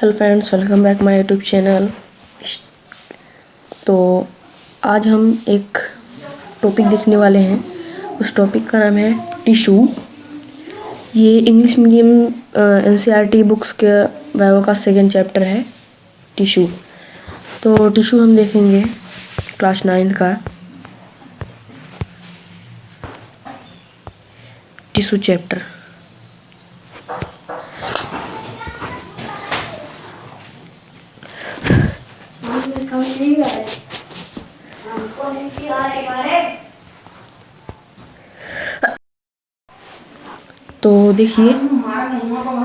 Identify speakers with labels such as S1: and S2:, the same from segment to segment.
S1: Hello friends, welcome back my YouTube channel. तो आज हम एक टॉपिक देखने वाले हैं। उस टॉपिक का नाम है टिश्यू। ये इंग्लिश मीडियम एनसीईआरटी बुक्स के बायो का सेकंड चैप्टर है, टिश्यू। तो टिश्यू हम देखेंगे क्लास 9 का टिश्यू चैप्टर। तो देखिए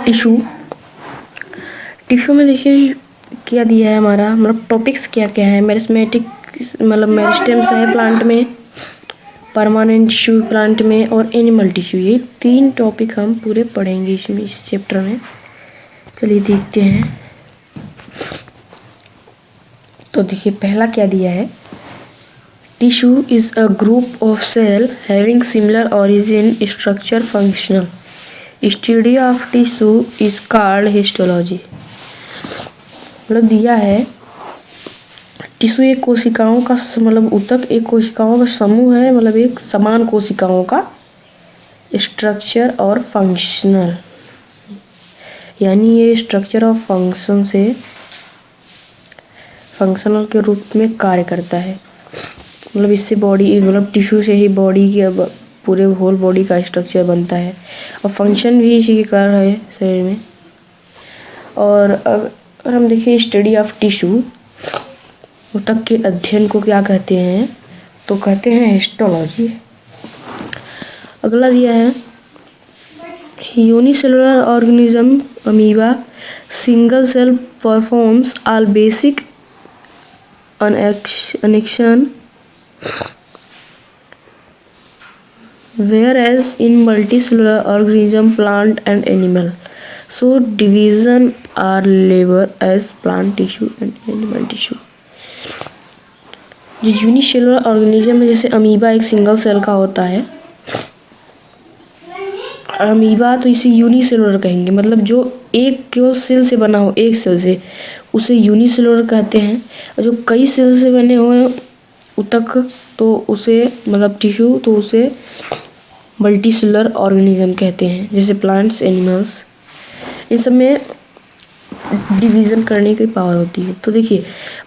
S1: टिश्यू में देखिए क्या दिया है हमारा, मतलब टॉपिक्स क्या क्या है। मेरिस्टेमेटिक मतलब मेरिस्टेम्स है प्लांट में, परमानेंट टिश्यू प्लांट में, और एनिमल टिश्यू। ये 3 टॉपिक हम पूरे पढ़ेंगे इसमें, इस चैप्टर में। चलिए देखते हैं। तो देखिए पहला क्या दिया है, tissue is a group of cell having similar origin, structure, functional. Study of tissue is called histology. मतलब दिया है टिश्यू एक कोशिकाओं का मतलब ऊतक, एक कोशिकाओं का समूह है, मतलब एक समान कोशिकाओं का स्ट्रक्चर और फंक्शनल, यानी ये स्ट्रक्चर और फंक्शन से फंक्शनल के रूप में कार्य करता है। मतलब इससे बॉडी, मतलब टिश्यू से ही बॉडी के पूरे होल बॉडी का स्ट्रक्चर बनता है, और फंक्शन भी इसी के कारण है शरीर में। और अगर हम देखें स्टडी ऑफ टिश्यू, ऊतक के अध्ययन को क्या कहते हैं, तो कहते हैं हिस्टोलॉजी। अगला दिया है unicellular organism amoeba single cell performs all basic annexation, whereas in multicellular organism plant and animal, so division are labeled as plant tissue and animal tissue। जो यूनिसेलुलर ऑर्गेनिज्म है, जैसे अमीबा एक सिंगल सेल का होता है। Amoeba तो इसे unicellular कहेंगे, मतलब जो एक केवल सेल से बना हो, एक सेल से, उसे यूनिसेलुलर कहते हैं। और जो कई सेल से बने हुए ऊतक, तो उसे मतलब टिश्यू, तो उसे मल्टीसेलुलर ऑर्गेनिज्म कहते हैं, जैसे प्लांट्स, एनिमल्स। इन सब में डिवीज़न करने की पावर होती है। तो देखिए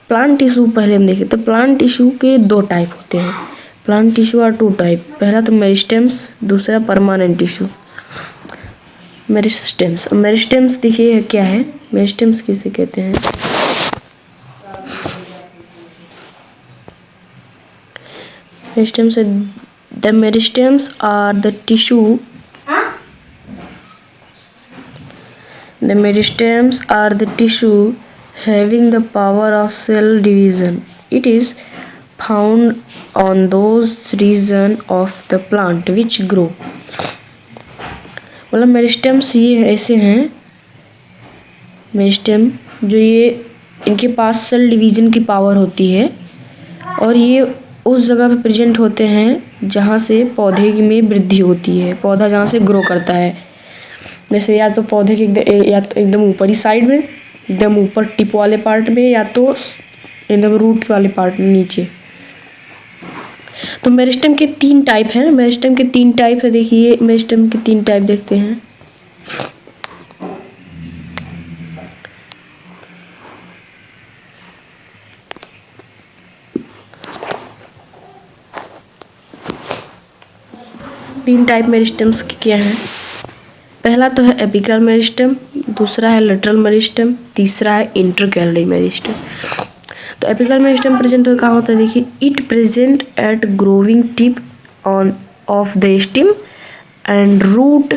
S1: प्लांट टिश्यू पहले हम देखें तो प्लांट टिश्यू के 2 टाइप होते हैं। प्लांट टिश्यू आर 2 टाइप, पहला तो मेरिस्टेम्स, दूसरा परमानेंट टिश्यू। मेरिस्टेम्स देखिए क्या है, मेरिस्टेम्स किसे कहते हैं। Meristems, the meristems are the tissue, the meristems are the tissue having the power of cell division. It is found on those regions of the plant which grow। मतलब meristems ये ऐसे हैं, मेरिस्टेम जो ये इनके पास सेल डिवीज़न की power होती है, और ये उस जगह पे प्रेजेंट होते हैं जहाँ से पौधे में वृद्धि होती है, पौधा जहाँ से ग्रो करता है। जैसे या तो पौधे के या तो एकदम ऊपरी साइड में, एकदम ऊपर टिप वाले पार्ट में, या तो एकदम रूट वाले पार्ट में नीचे। तो मेरिस्टेम के 3 टाइप हैं। मेरिस्टेम के 3 टाइप है। देखिए मेरिस्टेम के 3 टाइप देखते हैं। तीन टाइप मेरिस्टेम्स के क्या हैं। पहला तो है एपिकल मेरिस्टेम, दूसरा है लेटरल मेरिस्टेम, तीसरा है इंटरकैलरी मेरिस्टेम। तो एपिकल मेरिस्टेम प्रेजेंट कहाँ होता है, देखिए it present at growing tip on of the stem and root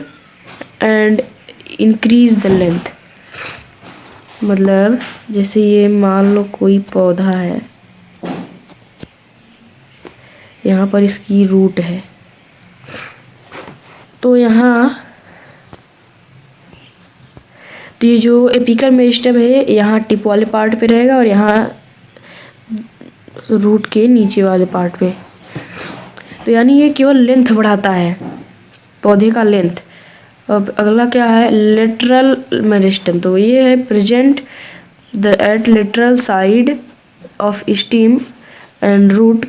S1: and increase the length. मतलब जैसे ये मान लो कोई पौधा है, यहाँ पर इसकी रूट है, तो यहाँ तो ये जो एपिकल मेरिस्टेम है यहाँ टिप वाले पार्ट पे रहेगा, और यहाँ रूट के नीचे वाले पार्ट पे। तो यानी ये केवल लेंथ बढ़ाता है, पौधे का लेंथ। अब अगला क्या है, लेटरल मेरिस्टेम। तो ये है present at lateral side of stem and root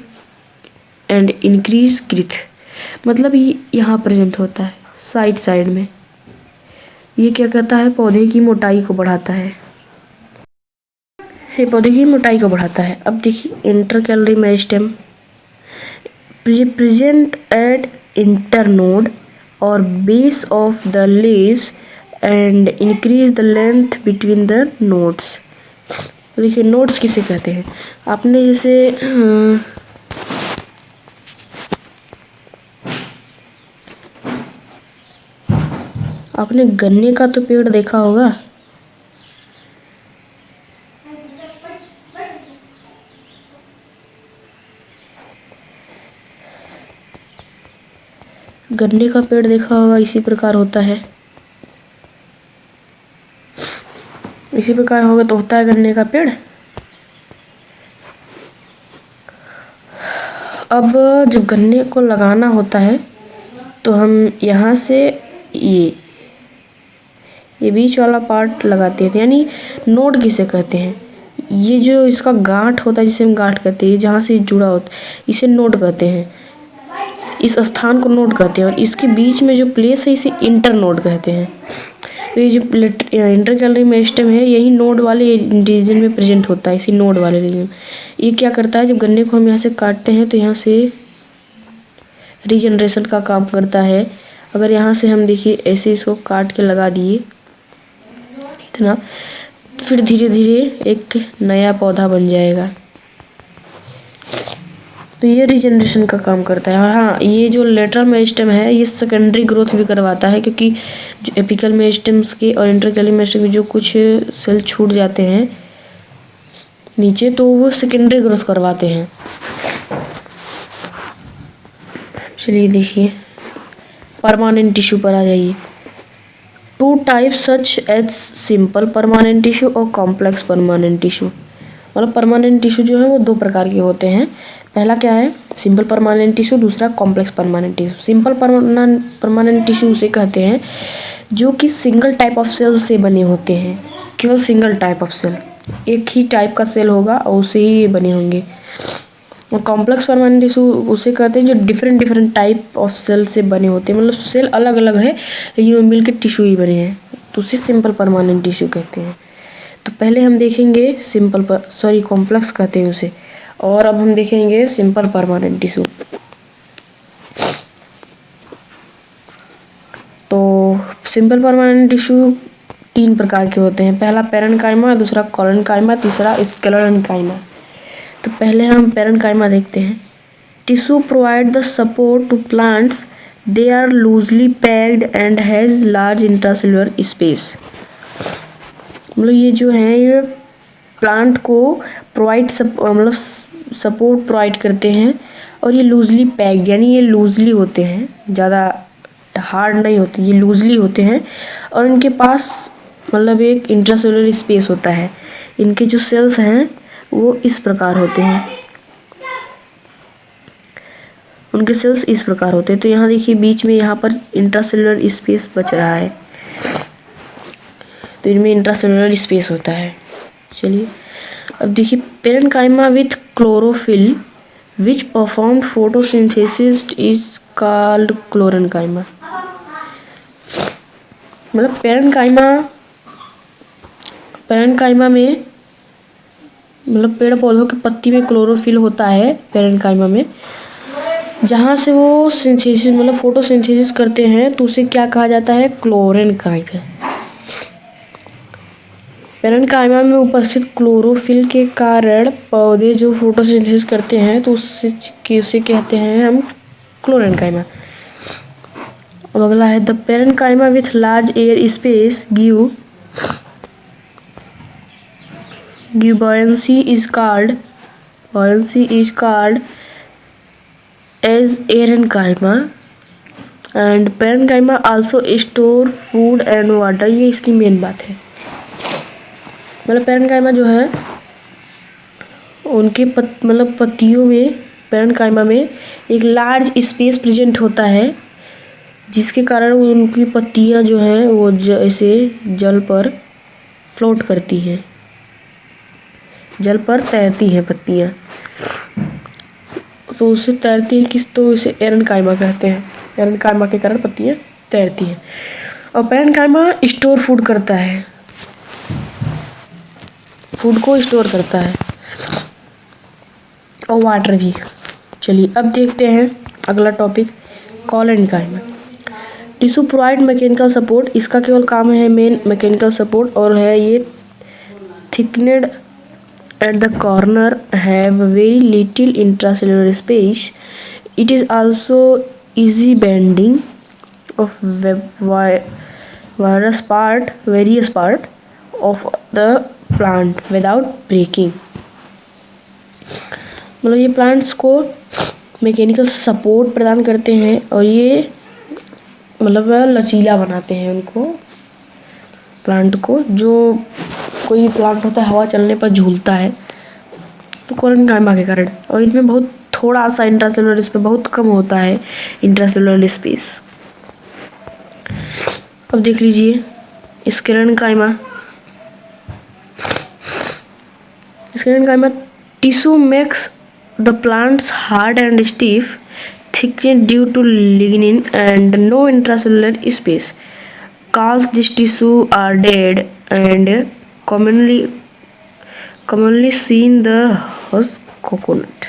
S1: and increase growth. मतलब ये यहाँ प्रेजेंट होता है साइड में। ये क्या करता है, पौधे की मोटाई को बढ़ाता है, ये पौधे की मोटाई को बढ़ाता है। अब देखिए intercalary meristem present at internode और base of the leaves and increase the length between the nodes. देखिए नोड्स किसे कहते हैं, आपने जैसे आपने गन्ने का तो पेड़ देखा होगा, गन्ने का पेड़ देखा होगा, इसी प्रकार होता है, इसी प्रकार होगा तो होता है गन्ने का पेड़। अब जब गन्ने को लगाना होता है तो हम यहाँ से ये बीच वाला पार्ट लगाते हैं, यानी नोड किसे कहते हैं, ये जो इसका गांठ होता है जिसे हम गांठ कहते हैं, जहाँ से जुड़ा होता है इसे नोड कहते हैं, इस स्थान को नोड कहते हैं। और इसके बीच में जो प्लेस है इसे इंटर नोड कहते हैं। तो ये जो इंटरकैलरी मेरिस्टेम है यही नोड वाले रीजन में प्रेजेंट होता है, इसी नोड वाले रीजन। ये क्या करता है, जब गन्ने को हम यहाँ से काटते हैं तो यहाँ से रीजनरेशन का काम करता है। अगर यहाँ से हम देखिए ऐसे इसको काट के लगा दिए इतना, फिर धीरे धीरे एक नया पौधा बन जाएगा। तो ये रीजनरेशन का काम करता है। हाँ, ये जो लेटरल मेरिस्टेम है ये सेकेंडरी ग्रोथ भी करवाता है, क्योंकि जो एपिकल मेरिस्टेम्स के और इंटरकैलरी मेरिस्टेम के जो कुछ सेल छूट जाते हैं नीचे, तो वो सेकेंडरी ग्रोथ करवाते हैं। चलिए देखिए परमानेंट टिश्यू पर आ जाइए। Two types such as simple permanent tissue और कॉम्प्लेक्स परमानेंट टिश्यू। मतलब परमानेंट टिश्यू जो है वो दो प्रकार के होते हैं। पहला क्या है, सिंपल परमानेंट टिश्यू, दूसरा complex permanent tissue. Simple permanent tissue उसे कहते हैं जो कि सिंगल टाइप ऑफ सेल से बने होते हैं, केवल सिंगल टाइप ऑफ सेल, एक ही टाइप का सेल होगा और उसे ही बने होंगे। और कॉम्प्लेक्स परमानेंट टिश्यू उसे कहते हैं जो डिफरेंट टाइप ऑफ सेल से बने होते हैं, मतलब सेल अलग अलग है लेकिन वो मिलकर टिश्यू ही बने हैं, तो उसे सिंपल परमानेंट टिश्यू कहते हैं। तो पहले हम देखेंगे कॉम्प्लेक्स कहते हैं उसे, और अब हम देखेंगे सिंपल परमानेंट टिश्यू। तो सिंपल परमानेंट टिश्यू तीन प्रकार के होते हैं, पहला पैरेन्काइमा, दूसरा कोलेन्काइमा, तीसरा स्क्लेरेन्काइमा। तो पहले हम पैरेन्काइमा देखते हैं। Tissue provide the support to plants, they are loosely packed and has large intracellular space. मतलब ये जो है ये प्लांट को मतलब सपोर्ट प्रोवाइड करते हैं, और ये लूजली पैक्ड यानी ये लूजली होते हैं, ज़्यादा हार्ड नहीं होते, ये लूजली होते हैं, और इनके पास मतलब एक इंट्रासेल्युलर स्पेस होता है। इनके जो सेल्स हैं वो इस प्रकार होते हैं, उनके सेल्स इस प्रकार होते हैं। तो यहाँ देखिए बीच में यहाँ पर इंट्रासेल्युलर स्पेस बच रहा है, तो इनमें इंट्रासेल्युलर स्पेस होता है। चलिए अब देखिए parenchyma with chlorophyll which perform photosynthesis is called क्लोरेन्काइमा। मतलब पैरेन्काइमा में मतलब पेड़ पौधों की पत्ती में क्लोरोफिल होता है पैरेन्काइमा में, जहाँ से वो सिंथेसिस मतलब फोटोसिंथेसिस करते हैं, तो उसे क्या कहा जाता है, क्लोरेन्काइमा। पैरेन्काइमा में उपस्थित क्लोरोफिल के कारण पौधे जो फोटोसिंथेसिस करते हैं तो उसे कहते हैं हम क्लोरेन्काइमा। अब अगला है the parenchyma with large air space give buoyancy is called as parenchyma, and parenchyma also store food and water। ये इसकी मेन बात है। मतलब पैरेन्काइमा जो है उनके मतलब पत्तियों में पैरेन्काइमा में एक लार्ज स्पेस प्रेजेंट होता है, जिसके कारण उनकी पत्तियां जो हैं वो ऐसे जल पर फ्लोट करती हैं, जल पर तैरती हैं पत्तियां। तो उससे तैरती हैं किस, तो इसे एरनकाइमा कहते हैं। एरनकाइमा के कारण पत्तियां तैरती हैं। और पैरेन्काइमा स्टोर फूड करता है, फूड को स्टोर करता है और वाटर भी। चलिए अब देखते हैं अगला topic, collenchyma. Tissue provide mechanical support, इसका केवल काम है मेन मैकेनिकल सपोर्ट, और है ये thickened at the corner, have very little intracellular space, it is also easy bending of various part of the plant without breaking। मतलब ये plants को मैकेनिकल सपोर्ट प्रदान करते हैं और ये मतलब लचीला बनाते हैं उनको, प्लांट को। जो कोई प्लांट होता है हवा चलने पर झूलता है, तो कोलेनकाइमा के कारण। और इनमें बहुत थोड़ा सा इंट्रासेलुलर स्पेस, बहुत कम होता है इंट्रासेलुलर स्पेस। अब देख लीजिए sclerenchyma. Sclerenchyma tissue makes the plants hard and stiff, thickened due to lignin and no intracellular space, cause this tissue are dead and commonly seen the husk coconut।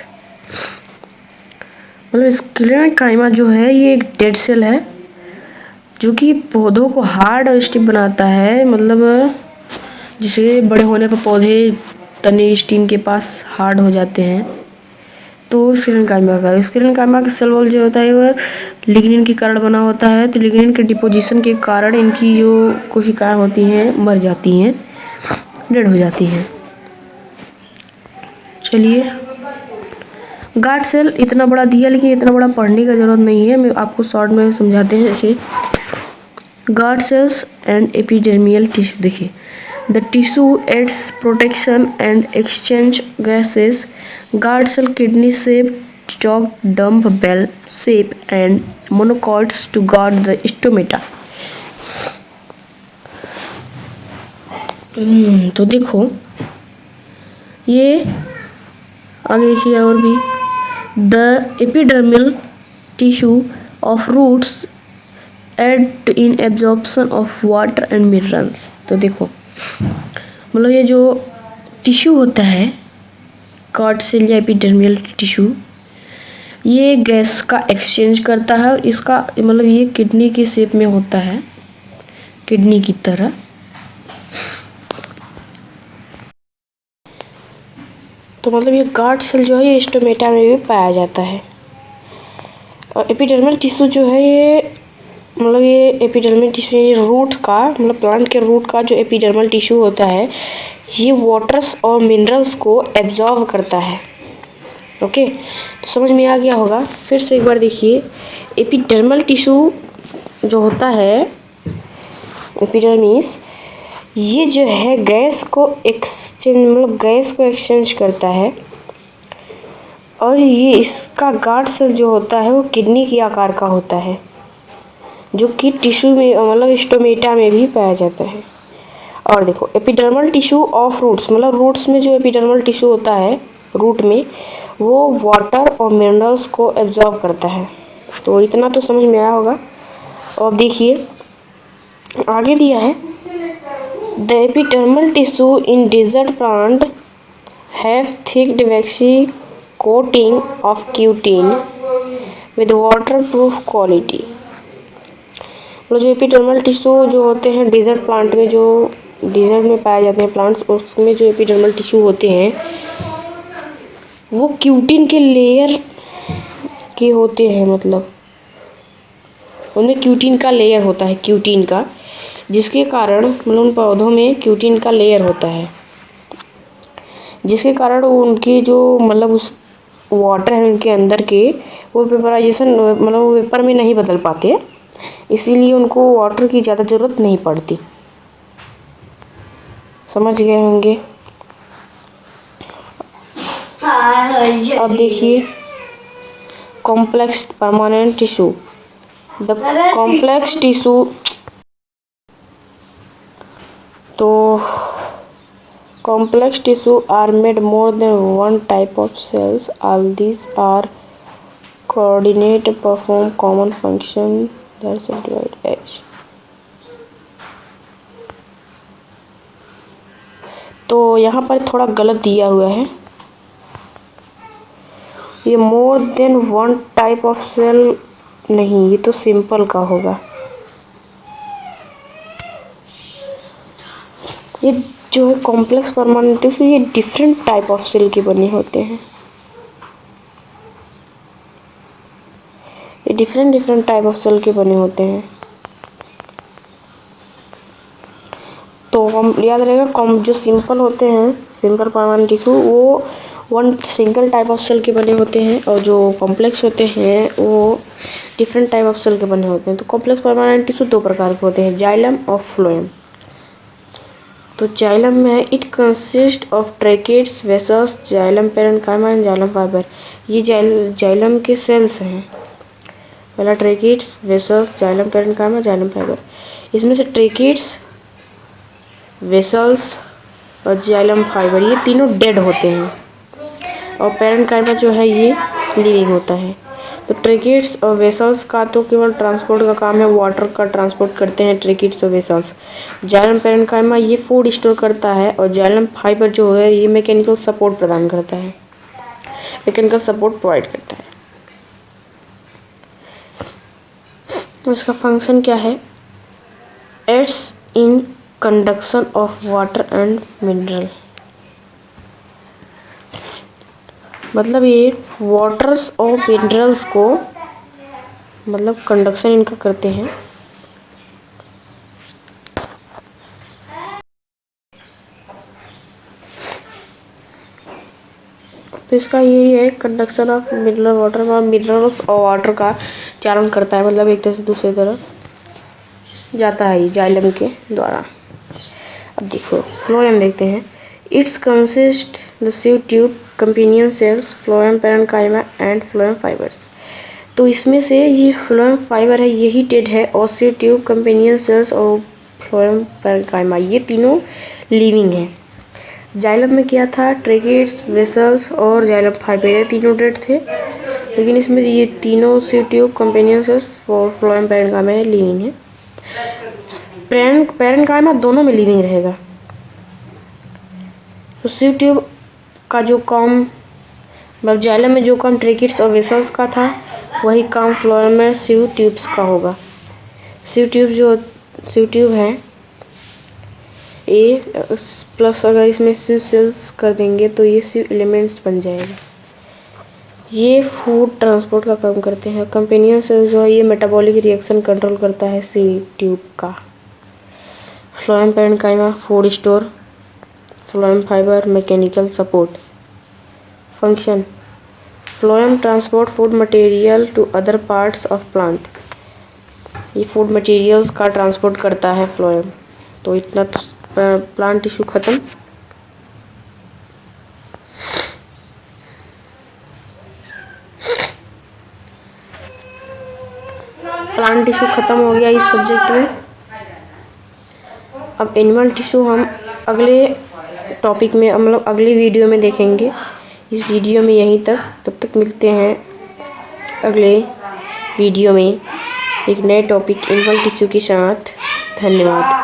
S1: मतलब sclerenchyma जो है ये एक dead cell है जो कि पौधों को हार्ड और स्टिफ बनाता है। मतलब जिसे बड़े होने पर पौधे तने स्टीम के पास हार्ड हो जाते हैं, तो स्क्लेरेनकाइमा का सेल वॉल जो होता है वह लिग्निन के कारण बना होता है। तो लिग्निन के डिपोजिशन के कारण इनकी जो कोशिकाएं होती हैं मर जाती हैं, डेड हो जाती हैं। चलिए गार्ड सेल इतना बड़ा दिया, लेकिन इतना बड़ा पढ़ने का जरूरत नहीं है, मैं आपको शॉर्ट में समझाते हैं। जैसे guard cells and epidermal tissue, देखिए the tissue aids protection and exchange gases, guard cell kidney shape, dog dump bell shape and monocots to guard the stomata। तो देखो ये आगे देखिए और भी, the epidermal tissue of roots aid in absorption of water and minerals। तो देखो मतलब ये जो टिश्यू होता है गार्ड सेल या एपिडर्मियल टिश्यू, ये गैस का एक्सचेंज करता है और इसका मतलब ये किडनी की शेप में होता है, किडनी की तरह। तो मतलब ये गार्ड सेल जो है ये स्टोमेटा में भी पाया जाता है। और एपिडर्मियल टिश्यू जो है ये मतलब ये एपिडर्मियल टिश्यू ये रूट का, मतलब प्लांट के रूट का जो एपिडर्मियल टिश्यू होता है ये वाटर्स और मिनरल्स को एब्जॉर्ब करता है। ओके, तो समझ में आ गया होगा। फिर से एक बार देखिए, एपिडर्मल टिश्यू जो होता है एपिडर्मिस, ये जो है गैस को एक्सचेंज मतलब गैस को एक्सचेंज करता है। और ये इसका गार्ड सेल जो होता है वो किडनी के आकार का होता है, जो कि टिश्यू में मतलब स्टोमेटा में भी पाया जाता है। और देखो एपिडर्मल टिश्यू ऑफ रूट्स, मतलब रूट्स में जो एपिडर्मल टिश्यू होता है रूट में, वो वाटर और मिनरल्स को एब्जॉर्ब करता है। तो इतना तो समझ में आया होगा। और देखिए आगे दिया है, the epidermal tissue in desert plant have thick waxy coating of cutin with waterproof quality. मतलब जो एपिडर्मल टिश्यू जो होते हैं डिजर्ट प्लांट में, जो डिजर्ट में पाए जाते हैं प्लांट्स, उसमें जो एपिडर्मल टिश्यू होते हैं वो क्यूटिन के लेयर के होते हैं। मतलब उनमें क्यूटिन का लेयर होता है, क्यूटिन का, जिसके कारण मतलब उन पौधों में क्यूटिन का लेयर होता है, जिसके कारण उनकी जो मतलब उस वाटर है उनके अंदर के, वो वेपराइजेशन मतलब वो वेपर में नहीं बदल पाते, इसीलिए उनको वाटर की ज़्यादा ज़रूरत नहीं पड़ती। समझ गए होंगे। अब देखिए complex permanent tissue, the complex tissue, तो complex tissue are made more than one type of cells. All these are coordinate perform common function that subdivide H. तो यहाँ पर थोड़ा गलत दिया हुआ है, ये more than one type of cell नहीं, ये तो सिंपल का होगा। ये जो है कॉम्प्लेक्स परमानेंट टिश्यू, ये डिफरेंट टाइप ऑफ सेल के बने होते हैं, ये डिफरेंट टाइप ऑफ सेल के बने होते हैं। तो हम याद रहेगा, जो सिंपल होते हैं, सिंपल परमानेंट टिश्यू, वो one single type of cell के बने होते हैं, और जो कॉम्प्लेक्स होते हैं वो डिफरेंट टाइप ऑफ सेल के बने होते हैं। तो कॉम्प्लेक्स परमानेंट टिश्यू दो प्रकार के होते हैं, जाइलम और फ्लोएम। तो जाइलम में it consist of tracheids, vessels, xylem parenchyma and xylem fibre. ये जाइलम के सेल्स हैं, पहला tracheids, vessels, xylem parenchyma, xylem fibre. इसमें से ट्रैकेट्स, वेसल्स और जाइलम फाइबर ये तीनों डेड होते हैं, और पैरेन्काइमा जो है ये लिविंग होता है। तो ट्रैकेट्स और वेसल्स का तो केवल ट्रांसपोर्ट का काम है, वाटर का ट्रांसपोर्ट करते हैं ट्रैकेट्स और वेसल्स। जाइलम पैरेन्काइमा ये फूड स्टोर करता है, और जाइलम फाइबर जो है ये मैकेनिकल सपोर्ट प्रदान करता है, मैकेनिकल सपोर्ट प्रोवाइड करता है। तो इसका फंक्शन क्या है? Aids in conduction of water and mineral, मतलब ये वाटर्स और मिनरल्स को मतलब कंडक्शन इनका करते हैं। तो इसका यही है, conduction of mineral water, minerals और वाटर का चालन करता है, मतलब एक तरह से दूसरी तरफ जाता है ये जाइलम के द्वारा। अब देखो फ्लोएम देखते हैं। It's consist the sieve tube, companion cells, phloem parenchyma and phloem fibres. तो इसमें से ये फ्लोएम फाइबर है यही डेड है, और सीव ट्यूब, कंपेनियन सेल्स और फ्लोएम पैरेन्काइमा ये तीनों लिविंग है। जाइलम में क्या था? ट्रैकेट्स, वेसल्स और जाइलम फाइबर ये तीनों डेड थे, लेकिन इसमें ये तीनों सीव ट्यूब, कंपेनियन सेल्स और फ्लोएम पैरेन्काइमा लिविंग है। पैरेन्काइमा दोनों में लिविंग रहेगा। तो सीव ट्यूब का जो काम, मतलब जाइलम में जो काम ट्रैकेट्स और वेसल्स का था, वही काम फ्लोएम में सीव ट्यूब्स का होगा। सीव ट्यूब है ए प्लस, अगर इसमें सीव सेल्स कर देंगे तो ये सीव एलिमेंट्स बन जाएगा। ये फूड ट्रांसपोर्ट का काम करते हैं। कंपेनियन सेल्स जो है ये मेटाबॉलिक रिएक्शन कंट्रोल करता है सीव ट्यूब का। Phloem parenchyma food store, phloem fibre mechanical support. Function: phloem transport food material to other parts of plant, ये फूड मटेरियल्स का ट्रांसपोर्ट करता है फ्लोएम। तो इतना प्लांट टिश्यू खत्म। प्लांट टिश्यू खत्म हो गया इस सब्जेक्ट में। अब एनिमल टिश्यू हम अगले टॉपिक में, मतलब अगली वीडियो में देखेंगे। इस वीडियो में यहीं तक, तब तक मिलते हैं अगले वीडियो में एक नए टॉपिक एनिमल टिश्यू के साथ। धन्यवाद।